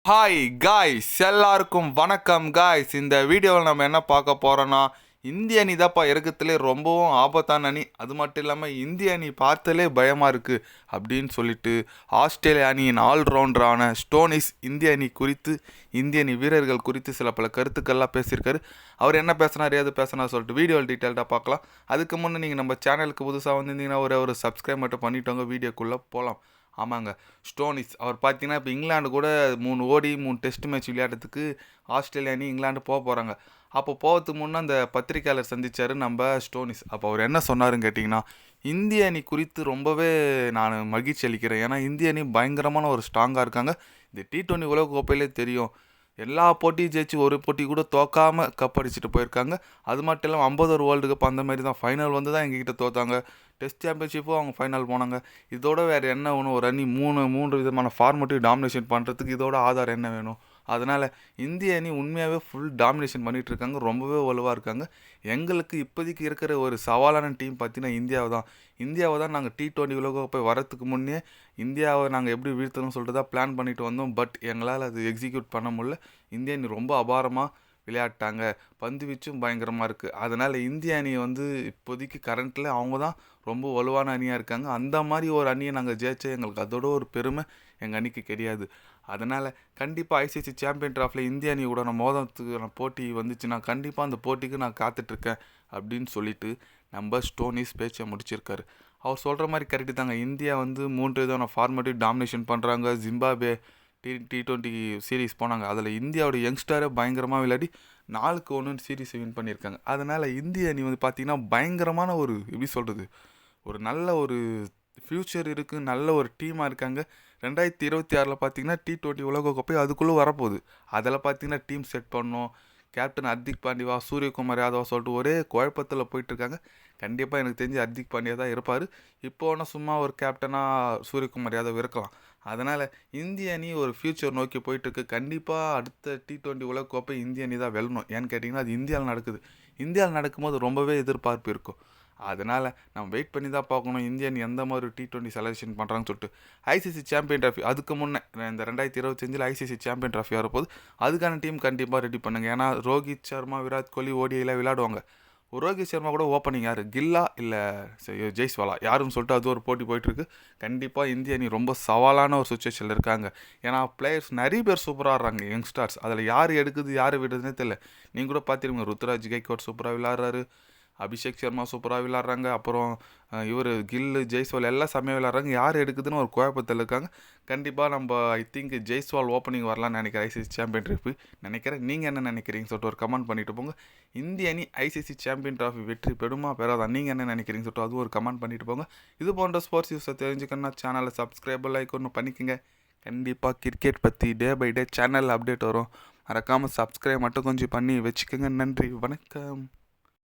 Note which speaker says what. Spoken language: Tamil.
Speaker 1: ஹாய் காய்ஸ், எல்லாருக்கும் வணக்கம் காய்ஸ். இந்த வீடியோவில் நம்ம என்ன பார்க்க போகிறோன்னா, இந்திய அணி தான்ப்பா இருக்கிறதுலே ரொம்பவும் ஆபத்தான அணி. அது மட்டும் இல்லாமல் இந்திய அணி பார்த்தாலே பயமாக இருக்குது அப்படின்னு சொல்லிட்டு ஆஸ்திரேலிய அணியின் ஆல்ரவுண்டரான ஸ்டோனிஸ் இந்திய அணி குறித்து, இந்திய அணி வீரர்கள் குறித்து சில பல கருத்துக்கள்லாம் பேசியிருக்காரு. அவர் என்ன பேசினார், ஏது பேசினார் சொல்லிட்டு வீடியோவில் டீட்டெயில்டாக பார்க்கலாம். அதுக்கு முன்னே நீங்கள் நம்ம சேனலுக்கு புதுசாக வந்திருந்தீங்கன்னா ஒரு சப்ஸ்கிரைப் மட்டும் பண்ணிட்டோங்க, வீடியோக்குள்ளே போகலாம். ஆமாங்க, ஸ்டோனிஸ் அவர் பார்த்தீங்கன்னா இப்போ இங்கிலாந்து கூட 3 ஓடி 3 டெஸ்ட் மேட்ச் விளையாடுறதுக்கு ஆஸ்திரேலியா அணி இங்கிலாந்து போக போகிறாங்க. அப்போ போகிறதுக்கு முன்னே அந்த பத்திரிக்கையாளர் சந்தித்தார் நம்ம ஸ்டோனிஸ். அப்போ அவர் என்ன சொன்னாருன்னு கேட்டிங்கன்னா, இந்திய அணி குறித்து ரொம்பவே நான் மகிழ்ச்சி அளிக்கிறேன். ஏன்னா இந்திய அணி பயங்கரமான ஒரு ஸ்ட்ராங்காக இருக்காங்க. இந்த T20 உலகக்கோப்பையிலே தெரியும், எல்லா போட்டியும் ஜெயிச்சு ஒரு போட்டி கூட தோக்காமல் கப் அடிச்சுட்டு போயிருக்காங்க. அது மட்டும் இல்லாமல் 50 வேர்ல்டு கப் அந்த மாதிரி தான், ஃபைனல் வந்து தான் எங்ககிட்ட தோத்தாங்க. டெஸ்ட் சாம்பியன்ஷிப்பும் அவங்க ஃபைனல் போனாங்க. இதோட வேறு என்ன வேணும்? ஒரு அணி மூன்று விதமான ஃபார்மேட்டிவ் டாமினேஷன் பண்ணுறதுக்கு இதோட ஆதாரம் என்ன வேணும்? அதனால் இந்திய அணி உண்மையாகவே ஃபுல் டாமினேஷன் பண்ணிகிட்டு இருக்காங்க, ரொம்பவே வலுவாக இருக்காங்க. எங்களுக்கு இப்போதைக்கு இருக்கிற ஒரு சவாலான டீம் பார்த்தீங்கன்னா இந்தியாவை தான் நாங்கள் T20 உலகக்கோப்பை வரத்துக்கு முன்னே இந்தியாவை நாங்கள் எப்படி வீழ்த்தணும்னு சொல்லிட்டு தான் பிளான் பண்ணிட்டு வந்தோம். பட் எங்களால் அது எக்ஸிக்யூட் பண்ண முடியல. இந்திய அணி ரொம்ப அபாரமாக விளையாட்டாங்க, பந்து வீச்சும் பயங்கரமாக இருக்குது. அதனால் இந்திய அணியை வந்து இப்போதைக்கு கரண்ட்டில் அவங்க தான் ரொம்ப வலுவான அணியாக இருக்காங்க. அந்த மாதிரி ஒரு அணியை நாங்கள் ஜெயிச்சா எங்களுக்கு அதோட ஒரு பெருமை எங்கள் அணிக்கு கிடையாது. அதனால் கண்டிப்பாக ICC சாம்பியன் ட்ராஃபியில் இந்திய அணியோட மோதத்துக்கான போட்டி வந்துச்சுன்னா கண்டிப்பாக அந்த போட்டிக்கு நான் காத்துட்ருக்கேன் அப்படின்னு சொல்லிட்டு நம்ம ஸ்டோனிஸ் பேச்சை முடிச்சிருக்காரு. அவர் சொல்கிற மாதிரி கரெக்டு தாங்க. இந்தியா வந்து 3 விதமான ஃபார்மேட்டிவ் டாமினேஷன் பண்ணுறாங்க. ஜிம்பாப்வே T20 சீரீஸ் போனாங்க. அதில் இந்தியாவோட யங்ஸ்டரை பயங்கரமாக விளையாடி 4-1 சீரீஸ் வின் பண்ணியிருக்காங்க. அதனால் இந்திய அணி வந்து பார்த்திங்கன்னா பயங்கரமான ஒரு எப்படி சொல்கிறது, ஒரு நல்ல ஒரு ஃப்யூச்சர் இருக்குது, நல்ல ஒரு டீமாக இருக்காங்க. 2026 பார்த்திங்கன்னா T20 உலகக்கோப்பை அதுக்குள்ளே வரப்போகுது. அதில் பார்த்திங்கன்னா டீம் செட் பண்ணோம். கேப்டன் ஹர்திக் பாண்டியா, சூரியகுமார் யாதவா சொல்லிட்டு ஒரே குழப்பத்தில் போயிட்டுருக்காங்க. கண்டிப்பாக எனக்கு தெரிஞ்சு ஹர்திக் பாண்டியா தான் இருப்பார். இப்போ ஒன்றும் சும்மா ஒரு கேப்டனாக சூரியகுமார் யாதவ் இருக்கலாம். அதனால் இந்திய அணி ஒரு ஃப்யூச்சர் நோக்கி போயிட்டுருக்கு. கண்டிப்பாக அடுத்த T20 உலகக்கோப்பை இந்திய அணி தான் வெல்லணும். ஏன்னு கேட்டிங்கன்னா அது இந்தியாவில் நடக்குது. இந்தியாவில் நடக்கும்போது ரொம்பவே எதிர்பார்ப்பு இருக்கும். அதனால் நம்ம வெயிட் பண்ணி தான் பார்க்கணும் இந்திய அணி எந்த மாதிரி T20 செலெக்ஷன் பண்ணுறாங்கன்னு சொல்லிட்டு. ICC சாம்பியன் ட்ராஃபி அதுக்கு முன்னே இந்த 2025 ICC சாம்பியன் ட்ராஃபி வரப்போது. அதுக்கான டீம் கண்டிப்பாக ரெடி பண்ணுங்கள். ஏன்னா ரோஹித் சர்மா, விராட் கோலி ஓடிஐயில் விளையாடுவாங்க. ரோஹித் சர்மா கூட ஓப்பனிங் யார், கில்லா இல்லை ஜெய்ஸ்வாலா யாருன்னு சொல்லிட்டு அது ஒரு போட்டி போயிட்டுருக்கு. கண்டிப்பாக இந்திய அணி ரொம்ப சவாலான ஒரு சுச்சுவேஷனில் இருக்காங்க. ஏன்னா பிளேயர்ஸ் நிறைய பேர் சூப்பராக ஆடுறாங்க, யங்ஸ்டார்ஸ். அதில் யார் எடுக்குது யார் விடுறதுனே தெரியல. நீங்கள் கூட பார்த்துருங்க, ருத்ராஜ் கைக்வாட் சூப்பராக விளையாடுறாரு, அபிஷேக் சர்மா சூப்பராக விளையாடுறாங்க, அப்புறம் இவர் கில்லு, ஜெய்ஸ்வால் எல்லாம் செம்மையாக விளையாடுறாங்க. யார் எடுக்குதுன்னு ஒரு குழப்பத்தில் இருக்காங்க. கண்டிப்பாக நம்ம ஐ திங்க் ஜெய்ஸ்வால் ஓப்பனிங் வரலான்னு நினைக்கிறேன் ICC சாம்பியன் ட்ராஃபி நினைக்கிறேன். நீங்கள் என்ன நினைக்கிறீங்கன்னு சொல்லிட்டு ஒரு கமெண்ட் பண்ணிட்டு போங்க. இந்திய அணி ICC சாம்பியன் ட்ராஃபி வெற்றி பெறுமா பெறாதா, நீங்கள் என்ன நினைக்கிறீங்கன்னு சொல்லிட்டு அதுவும் ஒரு கமெண்ட் பண்ணிட்டு போங்க. இது போன்ற ஸ்போர்ட்ஸ் நியூஸை தெரிஞ்சுக்கணும்னா சேனலை சப்ஸ்கிரைப் லைக் ஒன்று பண்ணிக்கோங்க. கண்டிப்பாக கிரிக்கெட் பற்றி day by day channel update வரும். மறக்காமல் சப்ஸ்கிரைப் மட்டும் கொஞ்சம் பண்ணி வச்சுக்கோங்க. நன்றி, வணக்கம்.